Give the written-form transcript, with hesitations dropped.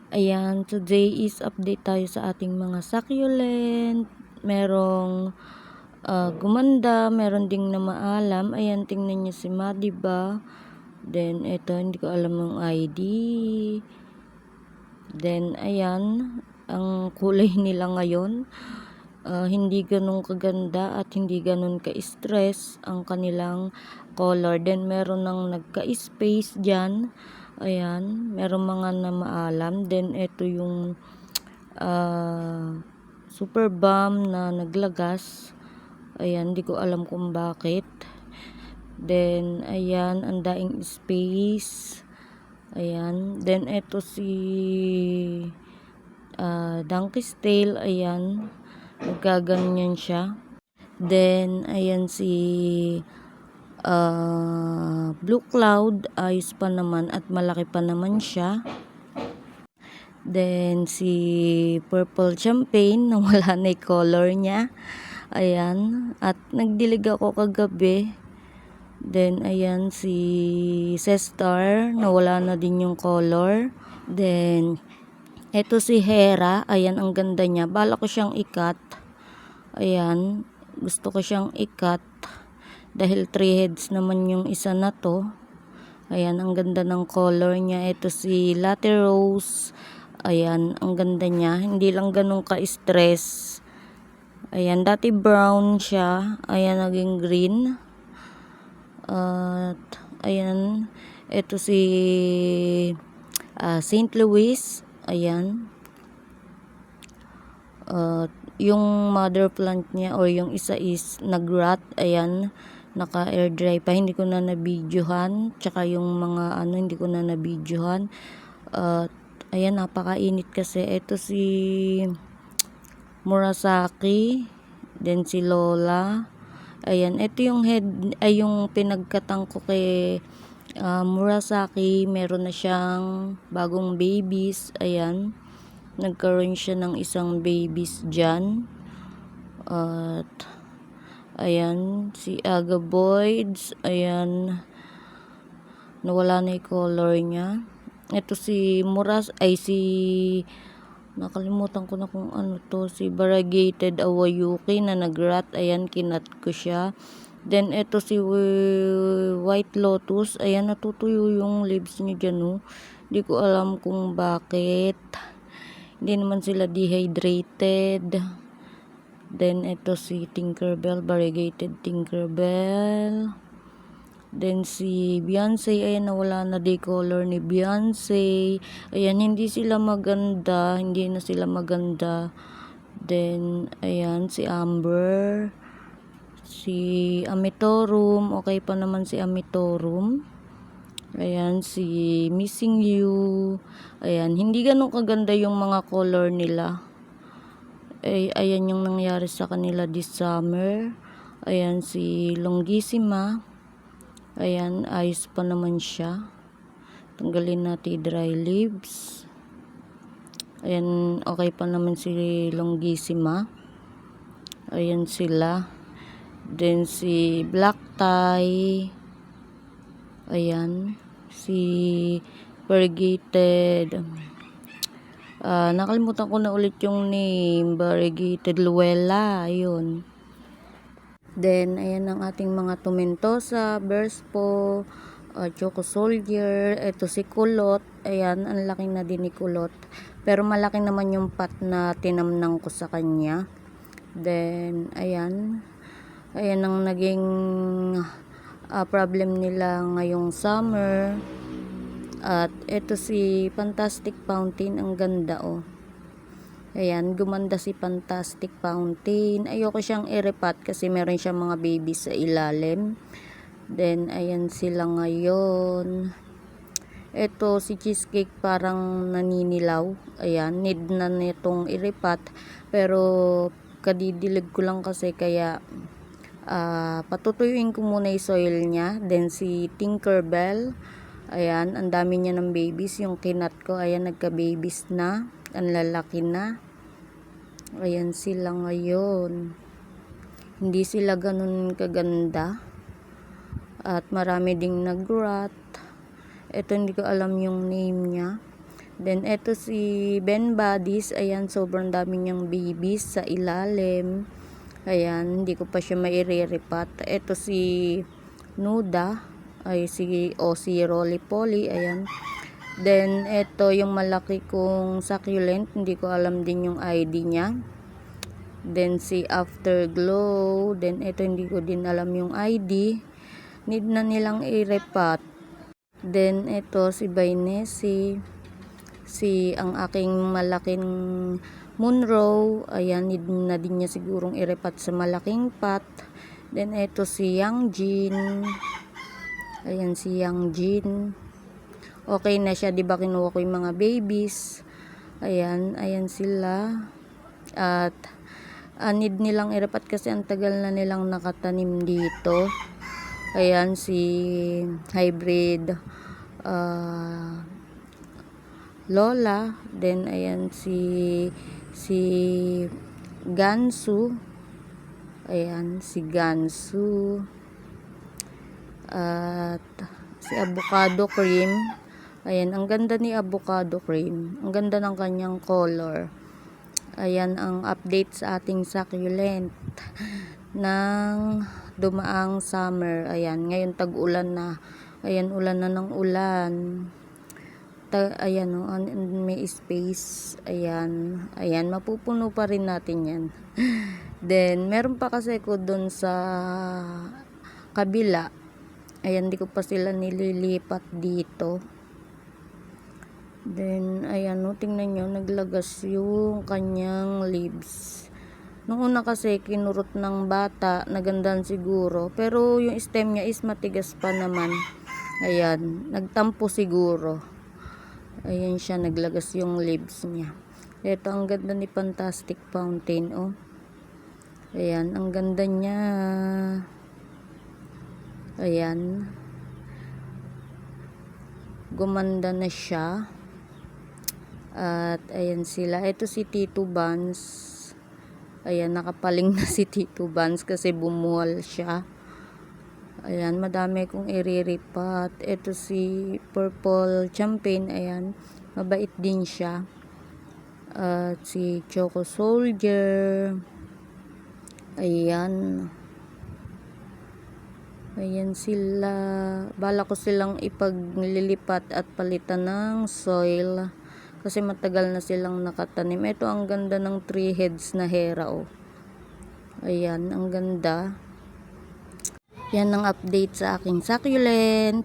Ayan, today is update tayo sa ating mga succulent. Merong gumanda, meron ding na maalam. Ayan, tingnan nyo si Ma, diba? Then, ito, hindi ko alam yung ID. Then, ayan, ang kulay nila ngayon. Hindi ganun kaganda at hindi ganun ka-stress ang kanilang color. Then, meron nang nagka-space dyan. Ayan, meron mga na maalam. Then, ito yung super bomb na naglagas. Ayan, hindi ko alam kung bakit. Then, ayan, ang daing space. Ayan. Then, ito si Donkey's Tail. Ayan, nagkaganyan siya. Then, ayan si Blue Cloud, ayos pa naman at malaki pa naman siya. Then, si Purple Champagne, na wala na yung color niya. Ayan, at nagdilig ako kagabi. Then, ayan si Cestar, na wala na din yung color. Then, eto si Hera, ayan ang ganda niya. Bala ko siyang ikat. Ayan, gusto ko siyang ikat. Dahil 3 heads naman yung isa na to. Ayan, ang ganda ng color niya. Ito si Latte Rose. Ayan, ang ganda niya. Hindi lang ganun ka-stress. Ayan, dati brown siya. Ayan, naging green. At, ayan, ito si St. Louis. Ayan. Yung mother plant niya or yung isa is nag-rot. Ayan, naka-air dry pa, hindi ko na nabidyohan. Tsaka yung mga hindi ko na nabidyohan. Ayan, napakainit kasi. Ito si Murasaki, then si Lola. Ayan, ito yung yung pinagkatang ko kay Murasaki. Meron na siyang bagong babies. Ayan, nagkaroon siya ng isang babies dyan. At ayan, si Agaboids, ayan, nawala na yung color niya. Ito si nakalimutan ko na kung ano to, si Variegated Awayuki na nagrat. Ayan, kinat ko siya. Then, ito si White Lotus, ayan, natutuyo yung leaves niya dyan, oh. Hindi ko alam kung bakit. Hindi naman sila dehydrated. Then, ito si Tinkerbell, Variegated Tinkerbell. Then, si Beyonce, ayan, nawala na day color ni Beyonce. Ayan, hindi sila maganda. Hindi na sila maganda. Then, ayan, si Amber. Si Amitorum, okay pa naman si Amitorum. Ayan, si Missing You. Ayan, hindi ganun kaganda yung mga color nila. Ayan yung nangyari sa kanila this summer. Ayan si Longissima. Ayan, ayos pa naman siya. Tanggalin natin dry leaves. Ayan, okay pa naman si Longissima. Ayan sila. Then si Black Tie. Ayan, si Variegated. Nakalimutan ko na ulit yung name. Variegated Luella. Ayun. Then, ayan ang ating mga Tomentosa, Berspo, Choco Soldier. Ito si Kulot. Ayan, ang laki na din ni Kulot. Pero malaki naman yung pot na tinamnang ko sa kanya. Then, ayan. Ayan ang naging problem nila ngayong summer. At ito si Fantastic Fountain, ang ganda, oh. Ayan, gumanda si Fantastic Fountain. Ayoko siyang i-repot kasi meron siyang mga babies sa ilalim. Then, ayan sila ngayon. Ito si Cheesecake parang naninilaw. Ayan, need na nitong i-repot. Pero, kadidilig ko lang kasi kaya patutuyuin ko muna yung soil niya. Then, si Tinkerbell. Ayan, ang dami niya ng babies. Yung kinat ko, ayan, nagka-babies na. Ang lalaki na. Ayan sila ngayon. Hindi sila ganun kaganda. At marami ding nag-rot. Ito, hindi ko alam yung name niya. Then, eto si Ben Buddies. Ayan, sobrang dami niyang babies sa ilalim. Ayan, hindi ko pa siya maire-repat. Eto si Nuda. Ay, si Rolly Polly. Ayan. Then, eto yung malaki kong succulent. Hindi ko alam din yung ID niya. Then, si Afterglow. Then, eto hindi ko din alam yung ID. Need na nilang i-repat. Then, eto si Bainesi. Ang aking malaking Munro. Ayan, need na din niya sigurong i-repat sa malaking pot. Then, eto si Yang Jin. Ayan, si Yang Jin. Okay na siya, 'di ba kinuha ko yung mga babies. Ayan sila. At need nilang i-repat kasi ang tagal na nilang nakatanim dito. Ayan si hybrid Lola. Then ayan si Gansu. Ayan si Gansu. At si Avocado Cream. Ayan, ang ganda ni Avocado Cream. Ang ganda ng kanyang color. Ayan ang update sa ating succulent ng dumaang summer. Ayan, ngayon tag-ulan na. Ayan, ulan na ng ulan. Ayan, may space. Ayan, mapupuno pa rin natin yan. Then, meron pa kasi ko dun sa kabila. Ayan, di ko pa sila nililipat dito. Then, ayan, tingnan nyo, naglagas yung kanyang leaves. Nung una kasi, kinurot ng bata, nagandan siguro. Pero, yung stem niya is matigas pa naman. Ayan, nagtampo siguro. Ayan siya, naglagas yung leaves niya. Ito, ang ganda ni Fantastic Fountain, oh. Ayan, ang ganda niya. Ayan. Gumanda na siya. At ayan sila. Ito si Tito Buns. Ayan, nakapaling na si Tito Buns kasi bumuwal siya. Ayan, madami kong iriripat. Ito si Purple Champagne. Ayan, mabait din siya. At si Choco Soldier. Ayan. Ayan sila. Bala ko silang ipaglilipat at palitan ng soil. Kasi matagal na silang nakatanim. Ito ang ganda ng 3 heads na hera, oh. Ayan, ang ganda. Yan ang update sa aking succulent.